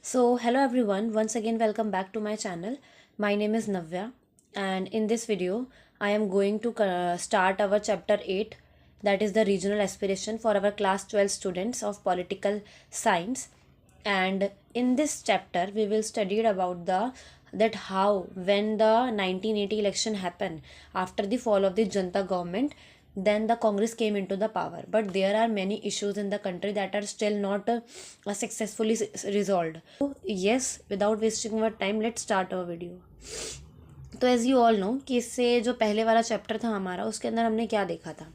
So, hello everyone, once again, welcome back to my channel. My name is Navya, and in this video, I am going to start our chapter 8, that is the regional aspiration for our class 12 students of political science. And in this chapter, we will study about the that how when the 1980 election happened after the fall of the Janta government, then the Congress came into the power. But there are many issues in the country that are still not successfully resolved. So, yes, without wasting our time, let's start our video. तो as you all know कि इससे जो पहले वाला chapter था हमारा, उसके अंदर हमने क्या देखा था।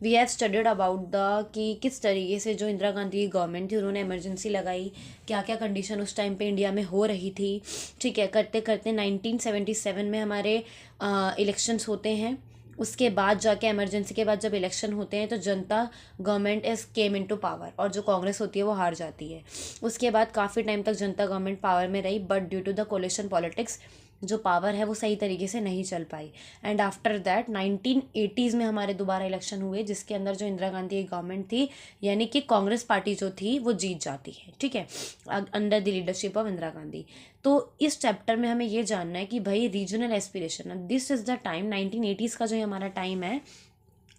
We have studied about the कि किस तरीके से जो इंदिरा गांधी की गवर्नमेंट थी उन्होंने इमरजेंसी लगाई, क्या क्या कंडीशन उस टाइम पे इंडिया में हो रही थी। ठीक है, करते करते 1977 में हमारे इलेक्शंस होते हैं। उसके बाद जाके इमरजेंसी के बाद जब इलेक्शन होते हैं तो जनता government is came into power और जो कांग्रेस होती है वो हार जाती है। उसके बाद काफ़ी टाइम तक जनता गवर्नमेंट पावर में रही, but due to the coalition politics जो पावर है वो सही तरीके से नहीं चल पाई। एंड आफ्टर दैट 1980s में हमारे दोबारा इलेक्शन हुए, जिसके अंदर जो इंदिरा गांधी की गवर्नमेंट थी, यानी कि कांग्रेस पार्टी जो थी वो जीत जाती है। ठीक है, under the leadership of Indira Gandhi. तो इस चैप्टर में हमें ये जानना है कि भाई regional aspiration, this is the time 1980s का जो हमारा टाइम है,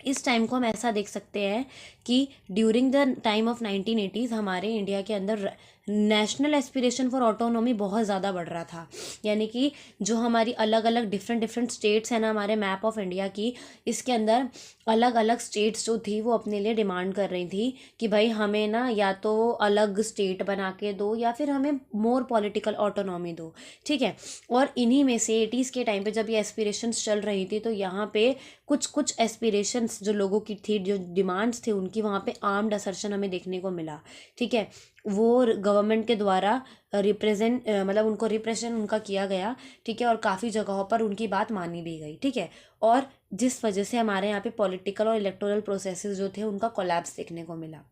इस टाइम को हम ऐसा देख सकते हैं कि during the time of 1980s हमारे इंडिया के अंदर नेशनल एस्पिरेशन फॉर ऑटोनॉमी बहुत ज़्यादा बढ़ रहा था। यानी कि जो हमारी अलग अलग डिफरेंट स्टेट्स हैं ना हमारे मैप ऑफ इंडिया की, इसके अंदर अलग अलग स्टेट्स जो थी वो अपने लिए डिमांड कर रही थी कि भाई हमें ना या तो अलग स्टेट बना के दो या फिर हमें मोर पॉलिटिकल ऑटोनॉमी दो। ठीक है, और इन्हीं में से 80s के टाइम पे जब ये एस्पिरेशंस चल रही थी तो यहाँ पे कुछ कुछ एस्पिरेशंस जो लोगों की थी, जो डिमांड्स थे उनकी, वहाँ पे आर्म्ड असर्शन हमें देखने को मिला। ठीक है, वो गवर्नमेंट के द्वारा रिप्रेजेंट मतलब उनको रिप्रेजेंट उनका किया गया। ठीक है, और काफ़ी जगहों पर उनकी बात मानी भी गई। ठीक है, और जिस वजह से हमारे यहाँ पे पॉलिटिकल और इलेक्टोरल प्रोसेसेस जो थे उनका कोलैप्स देखने को मिला।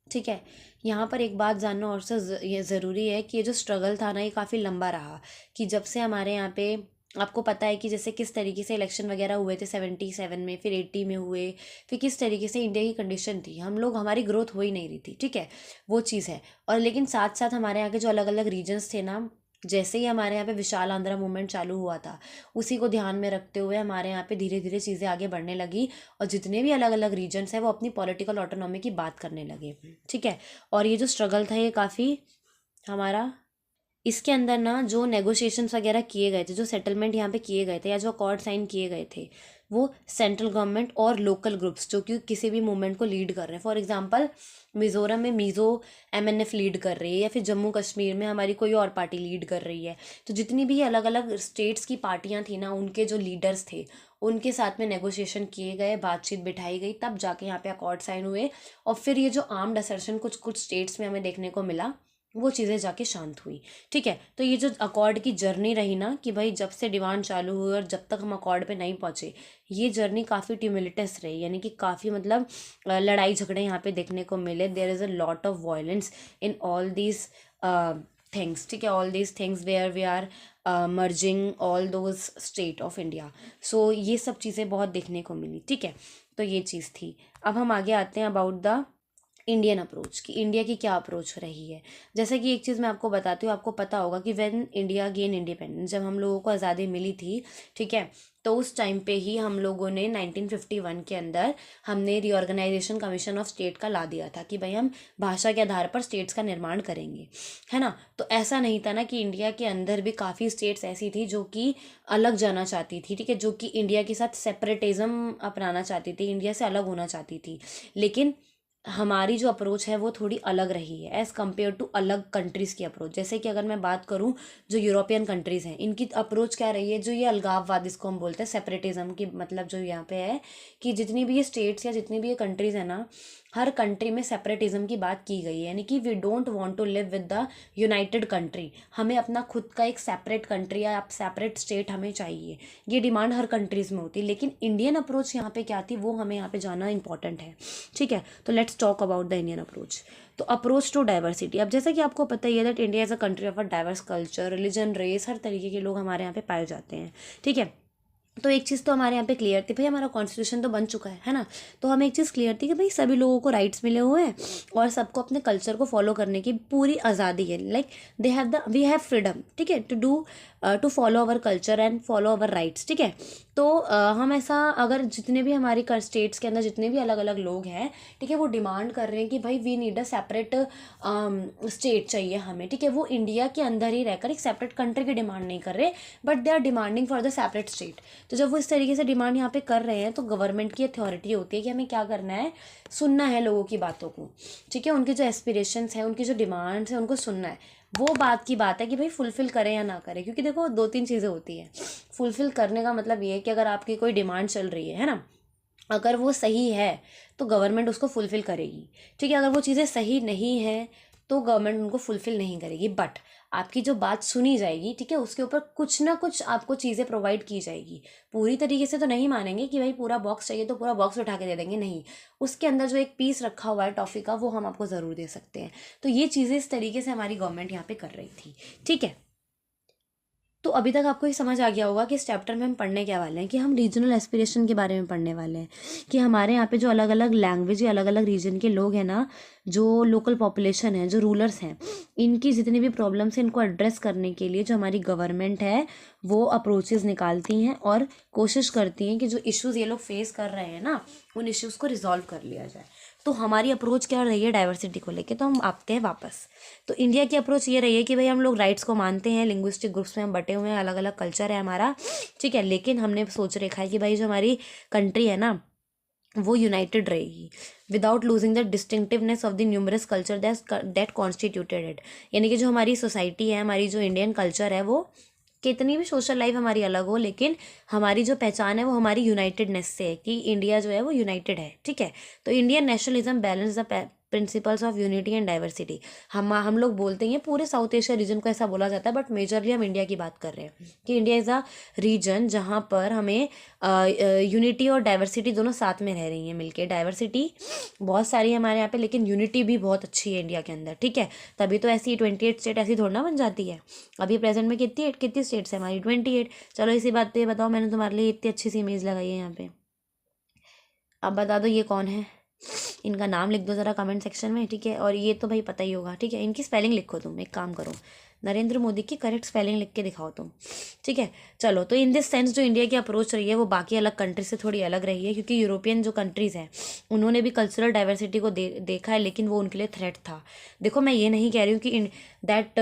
ठीक है, यहाँ पर एक बात जानना और से ये ज़रूरी है कि ये जो स्ट्रगल था ना ये काफ़ी लंबा रहा। कि जब से हमारे यहाँ पे, आपको पता है कि जैसे किस तरीके से इलेक्शन वगैरह हुए थे 77 में, फिर 80 में हुए, फिर किस तरीके से इंडिया की कंडीशन थी, हम लोग, हमारी ग्रोथ हो ही नहीं रही थी। ठीक है, वो चीज़ है। और लेकिन साथ साथ हमारे यहाँ के जो अलग अलग रीजन्स थे ना, जैसे ही हमारे यहाँ पे विशाल आंध्रा मूवमेंट चालू हुआ था, उसी को ध्यान में रखते हुए हमारे यहाँ पे धीरे धीरे चीज़ें आगे बढ़ने लगी और जितने भी अलग अलग रीजन्स हैं वो अपनी पॉलिटिकल ऑटोनॉमी की बात करने लगे। ठीक है, और ये जो स्ट्रगल था ये काफ़ी हमारा, इसके अंदर ना जो नेगोशिएशंस वगैरह किए गए थे, जो सेटलमेंट यहाँ पे किए गए थे या जो अकॉर्ड साइन किए गए थे, वो सेंट्रल गवर्नमेंट और लोकल ग्रुप्स जो कि किसी भी मूवमेंट को लीड कर रहे हैं। फॉर एग्जांपल मिज़ोरम में मीज़ो एमएनएफ लीड कर रही है, या फिर जम्मू कश्मीर में हमारी कोई और पार्टी लीड कर रही है। तो जितनी भी अलग अलग स्टेट्स की पार्टियां थी ना, उनके जो लीडर्स थे उनके साथ में नेगोशिएशन किए गए, बातचीत बिठाई गई, तब जाके यहाँ पे अकॉर्ड साइन हुए। और फिर ये जो आर्म्ड असर्शन कुछ कुछ स्टेट्स में हमें देखने को मिला, वो चीज़ें जाके शांत हुई। ठीक है, तो ये जो अकॉर्ड की जर्नी रही ना, कि भाई जब से डिमांड चालू हुई और जब तक हम अकॉर्ड पे नहीं पहुँचे, ये जर्नी काफ़ी ट्यूमिलिटस रही। यानी कि काफ़ी मतलब लड़ाई झगड़े यहाँ पे देखने को मिले। There is a lot of violence in all these things. ठीक है, all these things where we are merging all those state of India. So ये सब चीज़ें बहुत देखने को मिली। ठीक है, तो ये चीज़ थी। अब हम आगे आते हैं अबाउट द इंडियन अप्रोच, कि इंडिया की क्या अप्रोच रही है। जैसे कि एक चीज़ मैं आपको बताती हूँ, आपको पता होगा कि व्हेन इंडिया गेन इंडिपेंडेंस, जब हम लोगों को आज़ादी मिली थी, ठीक है, तो उस टाइम पे ही हम लोगों ने 1951 के अंदर हमने रीऑर्गेनाइजेशन कमीशन ऑफ स्टेट का ला दिया था कि भाई हम भाषा के आधार पर स्टेट्स का निर्माण करेंगे। है ना, तो ऐसा नहीं था ना कि इंडिया के अंदर भी काफ़ी स्टेट्स ऐसी थी जो कि अलग जाना चाहती थी। ठीक है, जो कि इंडिया के साथ सेपरेटिज्म अपनाना चाहती थी, इंडिया से अलग होना चाहती थी। लेकिन हमारी जो अप्रोच है वो थोड़ी अलग रही है एज़ कम्पेयर टू अलग कंट्रीज़ की अप्रोच। जैसे कि अगर मैं बात करूँ, जो यूरोपियन कंट्रीज़ हैं, इनकी अप्रोच क्या रही है, जो ये अलगाववाद इसको हम बोलते हैं, सेपरेटिज्म की मतलब जो यहाँ पे है कि जितनी भी ये स्टेट्स या जितनी भी ये कंट्रीज़ हैं ना, हर कंट्री में सेपरेटिज्म की बात की गई है। यानी कि we don't want to live with the united country, हमें अपना खुद का एक सेपरेट कंट्री या सेपरेट स्टेट हमें चाहिए। ये डिमांड हर कंट्रीज़ में होती है। लेकिन इंडियन अप्रोच यहाँ पे क्या थी, वो हमें यहाँ पे जानना इंपॉर्टेंट है। ठीक है, तो let's talk about the Indian approach. तो अप्रोच टू डाइवर्सिटी, अब जैसा कि आपको पता ही है that India is a country of a diverse culture, religion, race, हर तरीके के लोग हमारे यहाँ पे पाए जाते हैं। ठीक है, तो एक चीज़ तो हमारे यहाँ पे क्लियर थी भाई, हमारा कॉन्स्टिट्यूशन तो बन चुका है ना, तो हमें एक चीज़ क्लियर थी कि भाई सभी लोगों को राइट्स मिले हुए हैं और सबको अपने कल्चर को फॉलो करने की पूरी आज़ादी है। Like they have the we have freedom, ठीक है, to follow our culture and follow our rights, ठीक है। तो हम ऐसा, अगर जितने भी हमारी स्टेट्स के अंदर जितने भी अलग अलग लोग हैं, ठीक है, वो डिमांड कर रहे हैं कि भाई we need a separate state चाहिए हमें, ठीक है, वो इंडिया के अंदर ही रहकर एक सेपरेट कंट्री की डिमांड नहीं कर रहे, but they are demanding for the separate state. तो जब वो इस तरीके से डिमांड यहाँ पे कर रहे हैं, तो गवर्नमेंट की अथॉरिटी होती है कि हमें क्या करना है, सुनना है लोगों की बातों को, ठीक है, उनके जो एस्पिरेशंस हैं, उनकी जो डिमांड्स हैं, उनको सुनना है। वो बात की बात है कि भाई फुलफिल करें या ना करें, क्योंकि देखो दो तीन चीज़ें होती हैं। फुलफिल करने का मतलब ये है कि अगर आपकी कोई डिमांड चल रही है ना, अगर वो सही है तो गवर्नमेंट उसको फुलफिल करेगी, ठीक है। अगर वो चीज़ें सही नहीं है तो गवर्नमेंट उनको फुलफिल नहीं करेगी, बट आपकी जो बात सुनी जाएगी, ठीक है, उसके ऊपर कुछ ना कुछ आपको चीज़ें प्रोवाइड की जाएगी। पूरी तरीके से तो नहीं मानेंगे कि भाई पूरा बॉक्स चाहिए तो पूरा बॉक्स उठा के दे देंगे, नहीं, उसके अंदर जो एक पीस रखा हुआ है टॉफ़ी का, वो हम आपको ज़रूर दे सकते हैं। तो ये चीज़ें इस तरीके से हमारी गवर्नमेंट यहाँ पे कर रही थी, ठीक है। तो अभी तक आपको ये समझ आ गया होगा कि इस चैप्टर में हम पढ़ने क्या वाले हैं, कि हम रीजनल एस्पिरेशन के बारे में पढ़ने वाले हैं, कि हमारे यहाँ पे जो अलग अलग लैंग्वेज या अलग अलग रीजन के लोग हैं ना, जो लोकल पॉपुलेशन है, जो रूलर्स हैं, इनकी जितनी भी प्रॉब्लम्स हैं, इनको एड्रेस करने के लिए जो हमारी गवर्नमेंट है वो अप्रोचेस निकालती हैं और कोशिश करती हैं कि जो इश्यूज़ ये लोग फेस कर रहे हैं ना, उन इश्यूज़ को रिजॉल्व कर लिया जाए। तो हमारी अप्रोच क्या रही है डाइवर्सिटी को लेके, तो हम आते हैं वापस। तो इंडिया की अप्रोच ये रही है कि भाई हम लोग राइट्स को मानते हैं, लिंग्विस्टिक ग्रुप्स में हम बटे हुए हैं, अलग अलग कल्चर है हमारा, ठीक है, लेकिन हमने सोच रखा है कि भाई जो हमारी कंट्री है ना, वो यूनाइटेड रहेगी without losing the distinctiveness of the numerous culture that constituted it. यानी कि जो हमारी सोसाइटी है, हमारी जो इंडियन कल्चर है, वो कितनी भी सोशल लाइफ हमारी अलग हो, लेकिन हमारी जो पहचान है वो हमारी यूनाइटेडनेस से है, कि इंडिया जो है वो यूनाइटेड है, ठीक है। तो Indian nationalism balance the principles of unity and diversity. हम लोग बोलते हैं, पूरे साउथ एशिया रीजन को ऐसा बोला जाता है, बट मेजरली हम इंडिया की बात कर रहे हैं कि इंडिया इज़ अ रीजन जहाँ पर हमें यूनिटी और डाइवर्सिटी दोनों साथ में रह रही हैं मिलके। डाइवर्सिटी बहुत सारी है हमारे यहाँ पे, लेकिन यूनिटी भी बहुत अच्छी है इंडिया के अंदर, ठीक है। तभी तो ऐसी 28 स्टेट ऐसी थोड़ा ना बन जाती है। अभी प्रेजेंट में कितनी स्टेट्स है हमारी? 28। चलो इसी बात पे बताओ, मैंने तुम्हारे लिए इतनी अच्छी सी इमेज लगाई है यहाँ पे, अब बता दो ये कौन है, इनका नाम लिख दो ज़रा कमेंट सेक्शन में, ठीक है। और ये तो भाई पता ही होगा, ठीक है। इनकी स्पेलिंग लिखो, तुम एक काम करो, नरेंद्र मोदी की करेक्ट स्पेलिंग लिख के दिखाओ तुम, ठीक है। चलो, तो इन दिस सेंस जो इंडिया की अप्रोच रही है वो बाकी अलग कंट्री से थोड़ी अलग रही है, क्योंकि यूरोपियन जो कंट्रीज़ हैं उन्होंने भी कल्चरल डाइवर्सिटी को देखा है, लेकिन वो उनके लिए थ्रेट था। देखो, मैं ये नहीं कह रही हूँ कि दैट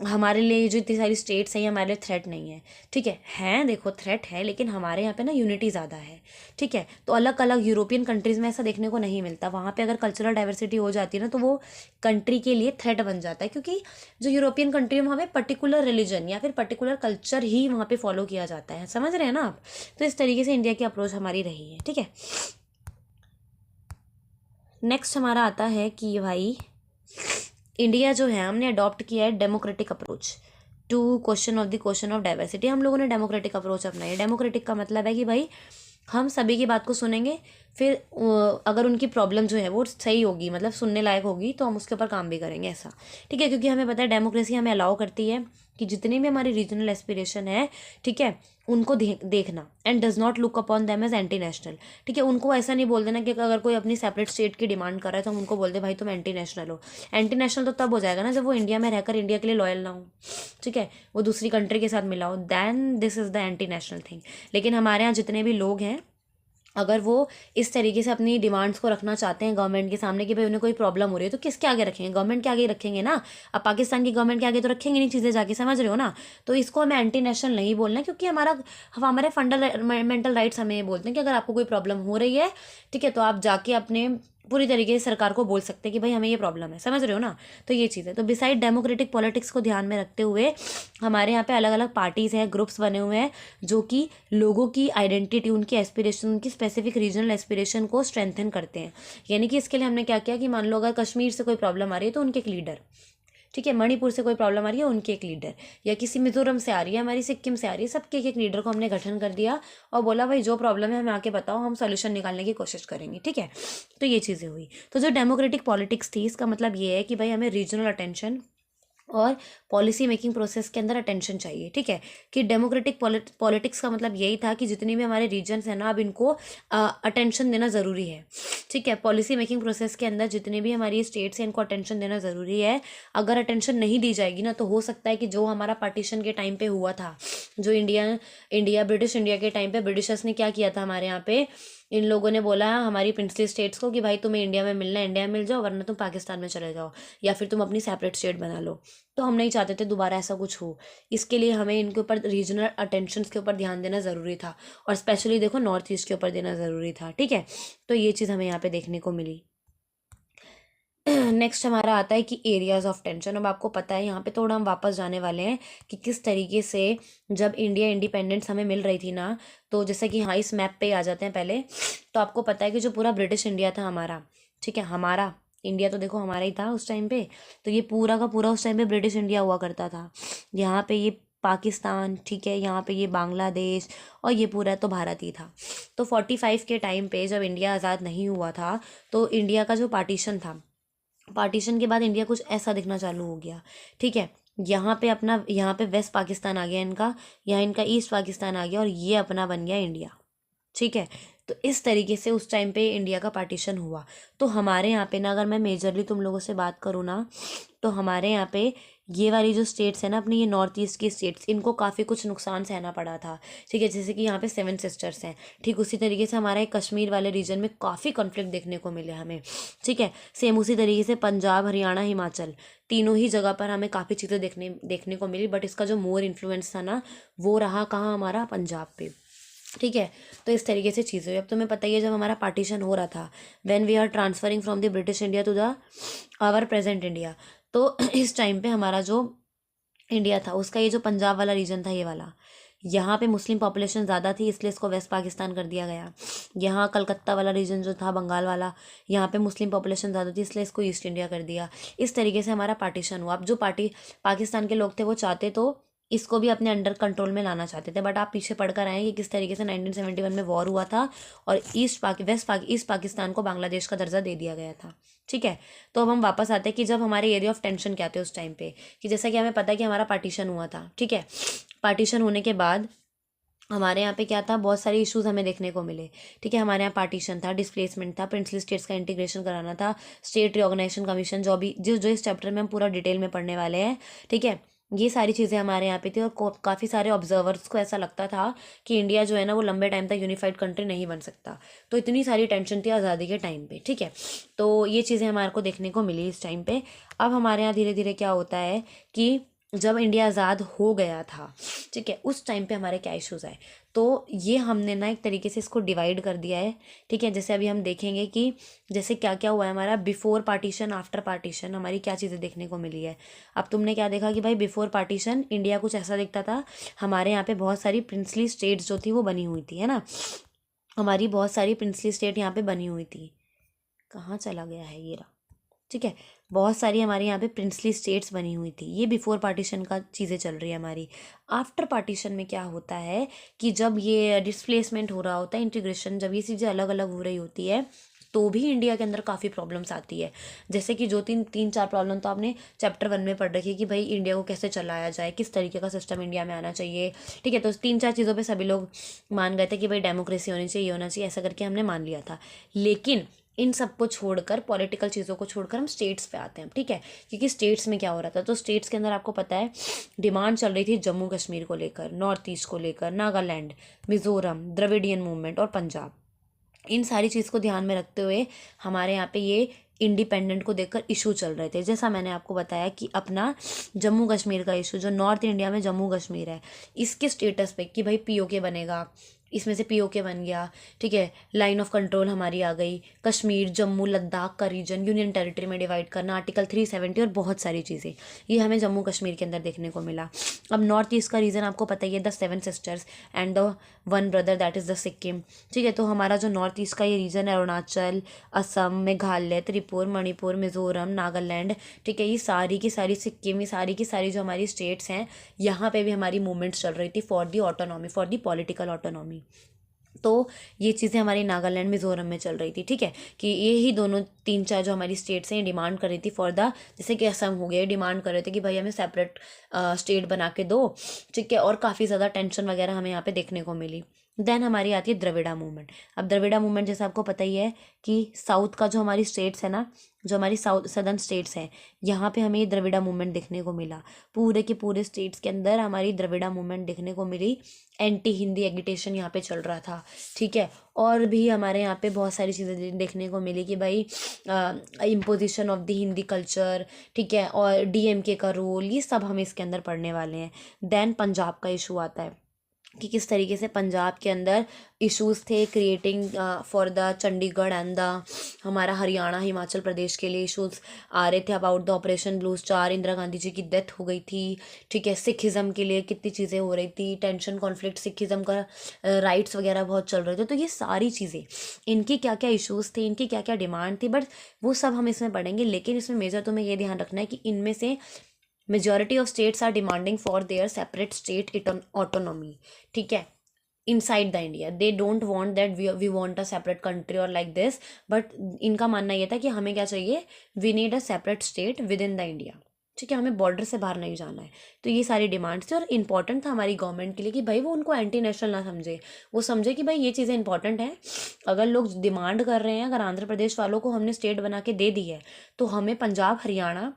हमारे लिए जो इतनी सारी स्टेट्स हैं ये हमारे लिए थ्रेट नहीं है, ठीक है, हैं, देखो थ्रेट है, लेकिन हमारे यहाँ पे ना यूनिटी ज़्यादा है, ठीक है। तो अलग अलग यूरोपियन कंट्रीज़ में ऐसा देखने को नहीं मिलता। वहाँ पे अगर कल्चरल डाइवर्सिटी हो जाती है ना, तो वो कंट्री के लिए थ्रेट बन जाता है, क्योंकि जो यूरोपियन कंट्री में वहाँ पे पर्टिकुलर रिलीजन या फिर पर्टिकुलर कल्चर ही वहाँ पे फॉलो किया जाता है, समझ रहे हैं ना आप। तो इस तरीके से इंडिया की अप्रोच हमारी रही है, ठीक है। नेक्स्ट हमारा आता है कि भाई इंडिया जो है, हमने अडॉप्ट किया है democratic approach to question of diversity. हम लोगों ने डेमोक्रेटिक अप्रोच अपनाई है। डेमोक्रेटिक का मतलब है कि भाई हम सभी की बात को सुनेंगे, फिर अगर उनकी प्रॉब्लम जो है वो सही होगी, मतलब सुनने लायक होगी, तो हम उसके ऊपर काम भी करेंगे, ऐसा, ठीक है। क्योंकि हमें पता है डेमोक्रेसी हमें अलाउ करती है कि जितने भी हमारी रीजनल एस्पिरेशन है, ठीक है, उनको देखना, and does not look upon them as anti national, ठीक है। उनको ऐसा नहीं बोल देना कि अगर कोई अपनी सेपरेट स्टेट की डिमांड कर रहा है तो हम उनको बोल दे भाई तुम एंटी नेशनल हो। एंटी नेशनल तो तब हो जाएगा ना जब वो इंडिया में रहकर इंडिया के लिए लॉयल ना हो, ठीक है, वो दूसरी कंट्री के साथ मिला हो, then this is the anti national thing. लेकिन हमारे यहाँ जितने भी लोग हैं, अगर वो इस तरीके से अपनी डिमांड्स को रखना चाहते हैं गवर्नमेंट के सामने कि भाई उन्हें कोई प्रॉब्लम हो रही है, तो किसके आगे रखेंगे? गवर्नमेंट के आगे ही रखेंगे ना। अब पाकिस्तान की गवर्नमेंट के आगे तो रखेंगे नहीं चीज़ें जाके, समझ रहे हो ना। तो इसको हमें एंटी नेशनल नहीं बोलना है, क्योंकि हमारे फंडामेंटल राइट्स हमें ये बोलते हैं कि अगर आपको कोई प्रॉब्लम हो रही है, ठीक है, तो आप जाके अपने पूरी तरीके से सरकार को बोल सकते हैं कि भाई हमें ये प्रॉब्लम है, समझ रहे हो ना। तो ये चीज़ है। तो बिसाइड डेमोक्रेटिक पॉलिटिक्स को ध्यान में रखते हुए हमारे यहाँ पे अलग अलग पार्टीज़ हैं, ग्रुप्स बने हुए हैं, जो कि लोगों की आइडेंटिटी, उनकी एस्पिरेशन, उनकी स्पेसिफिक रीजनल एस्पिरेशन को स्ट्रेंथन करते हैं। यानी कि इसके लिए हमने क्या किया कि मान लो अगर कश्मीर से कोई प्रॉब्लम आ रही है तो उनके एक लीडर, ठीक है, मणिपुर से कोई प्रॉब्लम आ रही है उनके एक लीडर, या किसी मिजोरम से आ रही है, हमारी सिक्किम से आ रही है, सबके एक लीडर को हमने गठन कर दिया और बोला भाई जो प्रॉब्लम है हमें आके बताओ, हम सोल्यूशन निकालने की कोशिश करेंगे, ठीक है। तो ये चीज़ें हुई। तो जो डेमोक्रेटिक पॉलिटिक्स थी, इसका मतलब ये है कि भाई हमें रीजनल अटेंशन और पॉलिसी मेकिंग प्रोसेस के अंदर अटेंशन चाहिए, ठीक है। कि डेमोक्रेटिक पॉलिटिक्स का मतलब यही था कि जितनी भी हमारे रीजन्स हैं ना, अब इनको अटेंशन देना ज़रूरी है, ठीक है। पॉलिसी मेकिंग प्रोसेस के अंदर जितने भी हमारी स्टेट्स हैं इनको अटेंशन देना ज़रूरी है। अगर अटेंशन नहीं दी जाएगी ना, तो हो सकता है कि जो हमारा पार्टीशन के टाइम पे हुआ था, जो ब्रिटिश इंडिया के टाइम पे ब्रिटिशर्स ने क्या किया था हमारे यहाँ पे, इन लोगों ने बोला हमारी प्रिंसली स्टेट्स को कि भाई तुम्हें इंडिया में मिलना है, इंडिया में मिल जाओ, वरना तुम पाकिस्तान में चले जाओ, या फिर तुम अपनी सेपरेट स्टेट बना लो। तो हम नहीं चाहते थे दोबारा ऐसा कुछ हो। इसके लिए हमें इनके ऊपर रीजनल अटेंशंस के ऊपर ध्यान देना ज़रूरी था, और स्पेशली देखो नॉर्थ ईस्ट के ऊपर देना ज़रूरी था, ठीक है। तो ये चीज़ हमें यहाँ पे देखने को मिली। नेक्स्ट हमारा आता है कि एरियाज ऑफ टेंशन। अब आपको पता है यहाँ पे थोड़ा हम वापस जाने वाले हैं कि किस तरीके से जब इंडिया इंडिपेंडेंस हमें मिल रही थी ना, तो जैसे कि हाँ इस मैप पे आ जाते हैं पहले। तो आपको पता है कि जो पूरा ब्रिटिश इंडिया था हमारा, ठीक है, हमारा इंडिया तो देखो हमारा ही था उस टाइम पे। तो ये पूरा का पूरा उस टाइम पे ब्रिटिश इंडिया हुआ करता था। यहाँ पे ये पाकिस्तान, ठीक है, यहाँ पे ये बांग्लादेश, और ये पूरा तो भारत ही था। तो 45 के टाइम पे जब इंडिया आज़ाद नहीं हुआ था, तो इंडिया का जो पार्टीशन था, पार्टीशन के बाद इंडिया कुछ ऐसा दिखना चालू हो गया, ठीक है। यहाँ पे वेस्ट पाकिस्तान आ गया इनका, यहाँ इनका ईस्ट पाकिस्तान आ गया, और ये अपना बन गया इंडिया, ठीक है। तो इस तरीके से उस टाइम पे इंडिया का पार्टीशन हुआ। तो हमारे यहाँ पे ना, अगर मैं मेजरली तुम लोगों से बात करूँ ना, तो हमारे यहाँ पे ये वाली जो स्टेट्स है ना, अपनी ये नॉर्थ ईस्ट की स्टेट्स, इनको काफ़ी कुछ नुकसान सहना पड़ा था, ठीक है। जैसे कि यहाँ पे 7 सिस्टर्स हैं, ठीक उसी तरीके से हमारे कश्मीर वाले रीजन में काफ़ी कॉन्फ्लिक्ट देखने को मिले हमें, ठीक है। सेम उसी तरीके से पंजाब, हरियाणा, हिमाचल, तीनों ही जगह पर हमें काफ़ी चीज़ें देखने को मिली। बट इसका जो मोर इन्फ्लुएंस था ना, वो रहा कहाँ, हमारा पंजाब पे, ठीक है। तो इस तरीके से चीज़ें हुई। अब तुम्हें पता ही है, जब हमारा पार्टीशन हो रहा था, when we are transferring from the British India to the our present India, तो इस टाइम पे हमारा जो इंडिया था उसका ये जो पंजाब वाला रीजन था, ये वाला, यहाँ पे मुस्लिम पॉपुलेशन ज़्यादा थी, इसलिए इसको वेस्ट पाकिस्तान कर दिया गया। यहाँ कलकत्ता वाला रीजन जो था, बंगाल वाला, यहाँ पे मुस्लिम पॉपुलेशन ज़्यादा थी, इसलिए इसको ईस्ट इंडिया कर दिया। इस तरीके से हमारा पार्टीशन हुआ। अब जो पाकिस्तान के लोग थे वो चाहते तो इसको भी अपने अंडर कंट्रोल में लाना चाहते थे, बट आप पीछे पढ़कर आए कि किस तरीके से 1971 में वॉर हुआ था, और ईस्ट पाकिस्तान को बांग्लादेश का दर्जा दे दिया गया था, ठीक है। तो अब हम वापस आते हैं कि जब हमारे एरिया ऑफ टेंशन क्या थे उस टाइम पे, कि जैसा कि हमें पता है कि हमारा पार्टीशन हुआ था, ठीक है। पार्टीशन होने के बाद हमारे यहाँ पे क्या था, बहुत सारे इश्यूज हमें देखने को मिले, ठीक है। हमारे यहाँ पार्टीशन था, डिस्प्लेसमेंट था, प्रिंसली स्टेट्स का इंटीग्रेशन कराना था, स्टेट रिऑर्गेनाइजेशन कमीशन, जो इस चैप्टर में हम पूरा डिटेल में पढ़ने वाले हैं, ठीक है। ये सारी चीज़ें हमारे यहाँ पे थी, और काफ़ी सारे ऑब्जर्वर्स को ऐसा लगता था कि इंडिया जो है ना, वो लंबे टाइम तक यूनिफाइड कंट्री नहीं बन सकता। तो इतनी सारी टेंशन थी आज़ादी के टाइम पे, ठीक है। तो ये चीज़ें हमारे को देखने को मिली इस टाइम पे। अब हमारे यहाँ धीरे धीरे क्या होता है कि जब इंडिया आज़ाद हो गया था, ठीक है, उस टाइम पे हमारे क्या इश्यूज आए, तो ये हमने ना एक तरीके से इसको डिवाइड कर दिया है, ठीक है। जैसे अभी हम देखेंगे कि जैसे क्या क्या हुआ है हमारा बिफोर पार्टीशन, आफ्टर पार्टीशन, हमारी क्या चीज़ें देखने को मिली है। अब तुमने क्या देखा कि भाई बिफोर पार्टीशन इंडिया कुछ ऐसा दिखता था, हमारे यहाँ पे बहुत सारी प्रिंसली स्टेट्स जो थी वो बनी हुई थी, है ना, हमारी बहुत सारी प्रिंसली स्टेट यहाँ पे बनी हुई थी। कहाँ चला गया है ये रहा, ठीक है। बहुत सारी हमारे यहाँ पे प्रिंसली स्टेट्स बनी हुई थी, ये बिफोर पार्टीशन का चीज़ें चल रही है हमारी। आफ्टर पार्टीशन में क्या होता है कि जब ये डिस्प्लेसमेंट हो रहा होता है, इंटीग्रेशन, जब ये चीज़ें अलग अलग हो रही होती है, तो भी इंडिया के अंदर काफ़ी प्रॉब्लम्स आती है। जैसे कि जो तीन चार प्रॉब्लम तो आपने चैप्टर 1 में पढ़ रखी है कि भाई इंडिया को कैसे चलाया जाए, किस तरीके का सिस्टम इंडिया में आना चाहिए, ठीक है। तो 3-4 चीज़ों पे सभी लोग मान गए थे कि भाई डेमोक्रेसी होनी चाहिए, ये होना चाहिए, ऐसा करके हमने मान लिया था। लेकिन इन सबको छोड़कर, पॉलिटिकल चीज़ों को छोड़कर हम स्टेट्स पे आते हैं, ठीक है। क्योंकि स्टेट्स में क्या हो रहा था, तो स्टेट्स के अंदर आपको पता है डिमांड चल रही थी जम्मू कश्मीर को लेकर, नॉर्थ ईस्ट को लेकर, नागालैंड, मिजोरम, द्रविडियन मूवमेंट और पंजाब। इन सारी चीज़ को ध्यान में रखते हुए हमारे यहाँ पे ये इंडिपेंडेंट को देखकर इशू चल रहे थे। जैसा मैंने आपको बताया कि अपना जम्मू कश्मीर का इशू, जो नॉर्थ इंडिया में जम्मू कश्मीर है, इसके स्टेटस पे कि भाई पीओके बनेगा, इसमें से पीओके बन गया, ठीक है। लाइन ऑफ कंट्रोल हमारी आ गई, कश्मीर, जम्मू, लद्दाख का रीजन यूनियन टेरिटरी में डिवाइड करना, आर्टिकल 370 और बहुत सारी चीज़ें, ये हमें जम्मू कश्मीर के अंदर देखने को मिला। अब नॉर्थ ईस्ट का रीजन आपको पता ही है, the 7 sisters and the 1 brother, that is the Sikkim, ठीक है। तो हमारा जो नॉर्थ ईस्ट का ये रीजन है, अरुणाचल, असम, मेघालय, त्रिपुर, मणिपुर, मिजोरम, नागालैंड, ठीक है, ये सारी की सारी, सिक्किम, ये सारी की सारी जो हमारी स्टेट्स हैं, यहाँ पे भी हमारी मूवमेंट्स चल रही थी for the autonomy, for the political autonomy, तो ये चीज़ें हमारी नागालैंड मिज़ोरम में चल रही थी, ठीक है, कि ये ही दोनों 3-4 जो हमारी स्टेट्स हैं डिमांड कर रही थी फॉर द, जैसे कि असम हो गया, डिमांड कर रहे थे कि भाई हमें सेपरेट स्टेट बना के दो, ठीक है, और काफ़ी ज़्यादा टेंशन वगैरह हमें यहाँ पे देखने को मिली। देन हमारी आती है द्रविड़ा मूवमेंट। अब द्रविड़ा मूवमेंट जैसे आपको पता ही है कि साउथ का जो हमारी स्टेट्स है ना, जो हमारी साउथ सदर्न स्टेट्स हैं, यहाँ पे हमें ये द्रविड़ा मूवमेंट देखने को मिला। पूरे के पूरे स्टेट्स के अंदर हमारी द्रविड़ा मूवमेंट देखने को मिली। एंटी हिंदी एगिटेशन यहाँ पे चल रहा था, ठीक है, और भी हमारे यहाँ पे बहुत सारी चीज़ें देखने को मिली कि भाई imposition of the Hindi culture, ठीक है, और डीएमके का रोल, ये सब हम इसके अंदर पढ़ने वाले हैं। देन पंजाब का इशू आता है कि किस तरीके से पंजाब के अंदर इश्यूज थे creating for the Chandigarh and the हमारा हरियाणा हिमाचल प्रदेश के लिए इश्यूज आ रहे थे about the Operation Blue Star. Indira Gandhi ji की डेथ हो गई थी, ठीक है, सिखिज़्म के लिए कितनी चीज़ें हो रही थी, टेंशन कॉन्फ्लिक्ट, सिखिज़्म का राइट्स वगैरह बहुत चल रहे थे। तो ये सारी चीज़ें, इनकी क्या क्या इश्यूज थे, इनकी क्या क्या डिमांड थी, बट वो सब हम इसमें पढ़ेंगे। लेकिन इसमें मेजर तुम्हें ये ध्यान रखना है कि इनमें से majority of states are demanding for their separate state autonomy, ठीक है, inside the India. They don't want that we want a separate country और लाइक दिस, बट इनका मानना ये था कि हमें क्या चाहिए, we need a separate state within the India, ठीक है, हमें बॉर्डर से बाहर नहीं जाना है। तो ये सारी डिमांड्स थी और इम्पॉर्टेंट था हमारी गवर्नमेंट के लिए कि भाई वो उनको एंटी नेशनल ना समझे, वो समझे कि भाई ये चीज़ें इंपॉर्टेंट हैं। अगर लोग डिमांड कर रहे हैं, अगर आंध्र प्रदेश वालों को हमने स्टेट बना के दे दी है, तो हमें पंजाब, हरियाणा,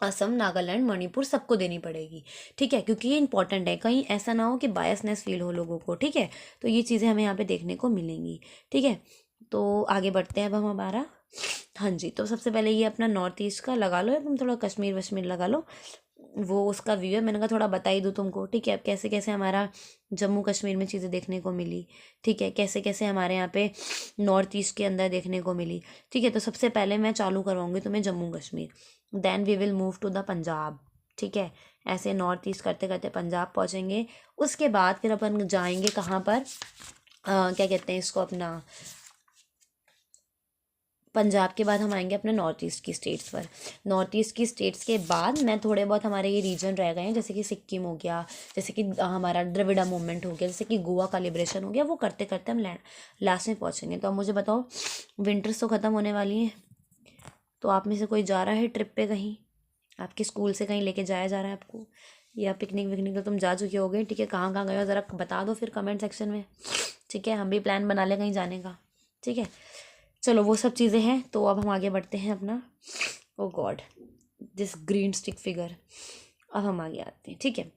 असम, नागालैंड, मणिपुर सबको देनी पड़ेगी, ठीक है, क्योंकि ये इंपॉर्टेंट है। कहीं ऐसा ना हो कि बायसनेस फील हो लोगों को, ठीक है। तो ये चीज़ें हमें यहाँ पे देखने को मिलेंगी, ठीक है। तो आगे बढ़ते हैं अब हम हमारा, हाँ जी, तो सबसे पहले ये अपना नॉर्थ ईस्ट का लगा लो, या तुम थोड़ा कश्मीर वश्मीर लगा लो, वो उसका व्यू है। मैंने कहा थोड़ा बता ही दूँ तुमको, ठीक है। अब कैसे कैसे हमारा जम्मू कश्मीर में चीज़ें देखने को मिली, ठीक है, कैसे कैसे हमारे यहाँ पे नॉर्थ ईस्ट के अंदर देखने को मिली, ठीक है। तो सबसे पहले मैं चालू करवाऊँगी तुम्हें Jammu Kashmir, then we will move to the Punjab, ठीक है। ऐसे नॉर्थ ईस्ट करते करते पंजाब पहुँचेंगे। उसके बाद फिर अपन जाएंगे कहाँ पर, क्या कहते हैं इसको, अपना पंजाब के बाद हम आएंगे अपने नॉर्थ ईस्ट की स्टेट्स पर। नॉर्थ ईस्ट की स्टेट्स के बाद मैं थोड़े बहुत हमारे ये रीजन रह गए हैं, जैसे कि सिक्किम हो गया, जैसे कि हमारा द्रविड़ा मूवमेंट हो गया, जैसे कि गोवा का लिबरेशन हो गया, वो करते करते हम लास्ट में पहुँचेंगे। तो अब मुझे बताओ, विंटर्स तो ख़त्म होने वाली हैं, तो आप में से कोई जा रहा है ट्रिप पे कहीं, आपके स्कूल से कहीं लेके जाया जा रहा है आपको, या पिकनिक विकनिक तो तुम जा चुके होगे, ठीक है। कहाँ कहाँ गए हो ज़रा बता दो फिर कमेंट सेक्शन में, ठीक है, हम भी प्लान बना लें कहीं जाने का, ठीक है। चलो वो सब चीज़ें हैं, तो अब हम आगे बढ़ते हैं अपना, oh God this green stick figure, अब हम आगे आते हैं, ठीक है।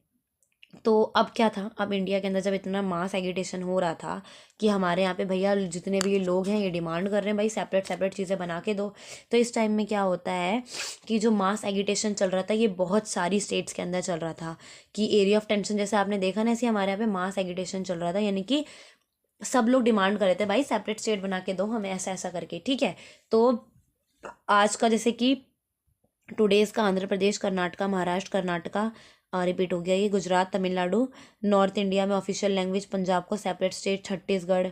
तो अब क्या था, अब इंडिया के अंदर जब इतना मास एगिटेशन हो रहा था कि हमारे यहाँ पे भैया जितने भी ये लोग हैं ये डिमांड कर रहे हैं भाई सेपरेट सेपरेट चीज़ें बना के दो, तो इस टाइम में क्या होता है कि जो मास एगिटेशन चल रहा था ये बहुत सारी स्टेट्स के अंदर चल रहा था, कि एरिया ऑफ टेंशन जैसे आपने देखा ना, ऐसे हमारे यहाँ पे मास एगिटेशन चल रहा था, यानी कि सब लोग डिमांड कर रहे थे भाई सेपरेट स्टेट बना के दो हमें, ऐसा ऐसा करके, ठीक है। तो आज का जैसे कि टुडेज का आंध्र प्रदेश, कर्नाटका, महाराष्ट्र, कर्नाटका रिपीट हो गया, ये गुजरात, तमिलनाडु, नॉर्थ इंडिया में ऑफिशियल लैंग्वेज पंजाब को सेपरेट स्टेट, छत्तीसगढ़,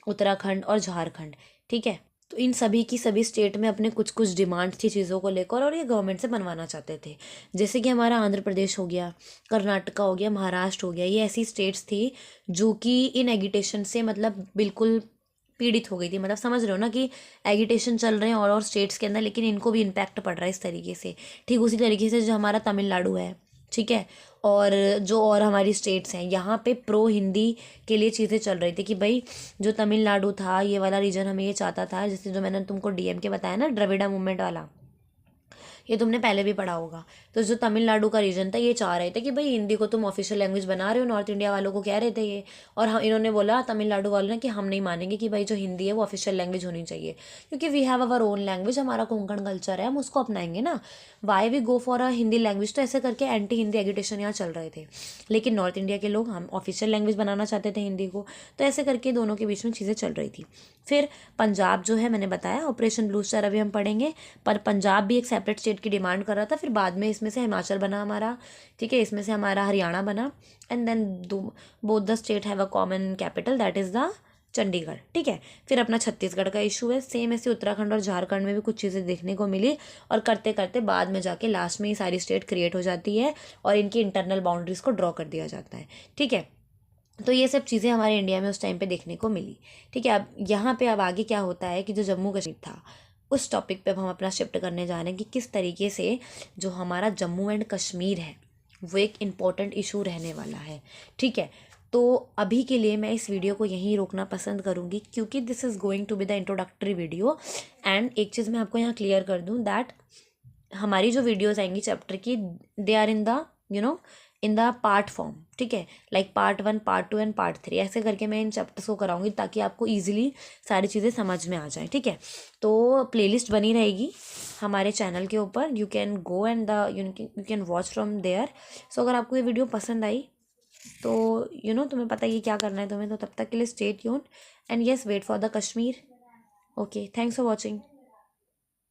उत्तराखंड और झारखंड, ठीक है। तो इन सभी की सभी स्टेट में अपने कुछ कुछ डिमांड थी चीज़ों को लेकर, और ये गवर्नमेंट से बनवाना चाहते थे। जैसे कि हमारा आंध्र प्रदेश हो गया, कर्नाटका हो गया, महाराष्ट्र हो गया, ये ऐसी स्टेट्स थी जो कि इन एगिटेशन से मतलब बिल्कुल पीड़ित हो गई थी। मतलब समझ रहे हो ना कि एगिटेशन चल रहे हैं और स्टेट्स के अंदर, लेकिन इनको भी इम्पैक्ट पड़ रहा है इस तरीके से। ठीक उसी तरीके से जो हमारा तमिलनाडु है, ठीक है, और जो और हमारी स्टेट्स हैं, यहाँ पे प्रो हिंदी के लिए चीज़ें चल रही थी कि भाई जो तमिलनाडु था, ये वाला रीजन हमें ये चाहता था, जैसे जो मैंने तुमको डीएमके बताया ना, द्रविड़ा मूवमेंट वाला, ये तुमने पहले भी पढ़ा होगा। तो जो तमिलनाडु का रीजन था ये चाह रहे थे कि भाई हिंदी को तुम ऑफिशियल लैंग्वेज बना रहे हो, नॉर्थ इंडिया वालों को कह रहे थे ये, और हम इन्होंने बोला तमिलनाडु वालों ने कि हम नहीं मानेंगे कि भाई जो हिंदी है वो ऑफिशियल लैंग्वेज होनी चाहिए, क्योंकि we have our own language, हमारा कोंकण कल्चर है, हम उसको अपनाएंगे ना, why we go for a Hindi language. तो ऐसे करके एंटी हिंदी एगिटेशन यहाँ चल रहे थे, लेकिन नॉर्थ इंडिया के लोग हम ऑफिशियल लैंग्वेज बनाना चाहते थे हिंदी को। तो ऐसे करके दोनों के बीच में चीज़ें चल रही थी। फिर पंजाब जो है, मैंने बताया ऑपरेशन ब्लू स्टार अभी हम पढ़ेंगे, पर पंजाब भी एक सेपरेट स्टेट की डिमांड कर रहा था। फिर बाद में इसमें से हिमाचल बना हमारा, ठीक है, इसमें से हमारा हरियाणा बना, and then both the state have a common capital that is the Chandigarh, ठीक है। फिर अपना छत्तीसगढ़ का इशू है, सेम ऐसे उत्तराखंड और झारखंड में भी कुछ चीज़ें देखने को मिली, और करते करते बाद में जाके लास्ट में ये सारी स्टेट क्रिएट हो जाती है और इनकी इंटरनल बाउंड्रीज को ड्रॉ कर दिया जाता है, ठीक है। तो ये सब चीज़ें हमारे इंडिया में उस टाइम पे देखने को मिली। ठीक है, अब यहाँ पे अब आगे क्या होता है कि जो जम्मू कश्मीर था, उस टॉपिक पे अब हम अपना शिफ्ट करने जा रहे हैं कि किस तरीके से जो हमारा जम्मू एंड कश्मीर है वो एक इम्पॉर्टेंट इशू रहने वाला है। ठीक है, तो अभी के लिए मैं इस वीडियो को यहीं रोकना पसंद करूँगी, क्योंकि this is going to be the introductory video. And एक चीज़ मैं आपको यहाँ क्लियर कर दूँ दैट हमारी जो वीडियोस आएंगी चैप्टर की, they are in the in the part form. ठीक है, like part 1, part 2 and part 3, ऐसे करके मैं इन चैप्टर्स को कराऊंगी ताकि आपको ईजिली सारी चीज़ें समझ में आ जाए। ठीक है, तो प्लेलिस्ट बनी रहेगी हमारे चैनल के ऊपर, you can go and the you can watch from there. So अगर आपको ये वीडियो पसंद आई तो तुम्हें पता है कि क्या करना है तुम्हें, तो तब तक के लिए stay tuned and yes, wait for the Kashmir. Okay, thanks for watching.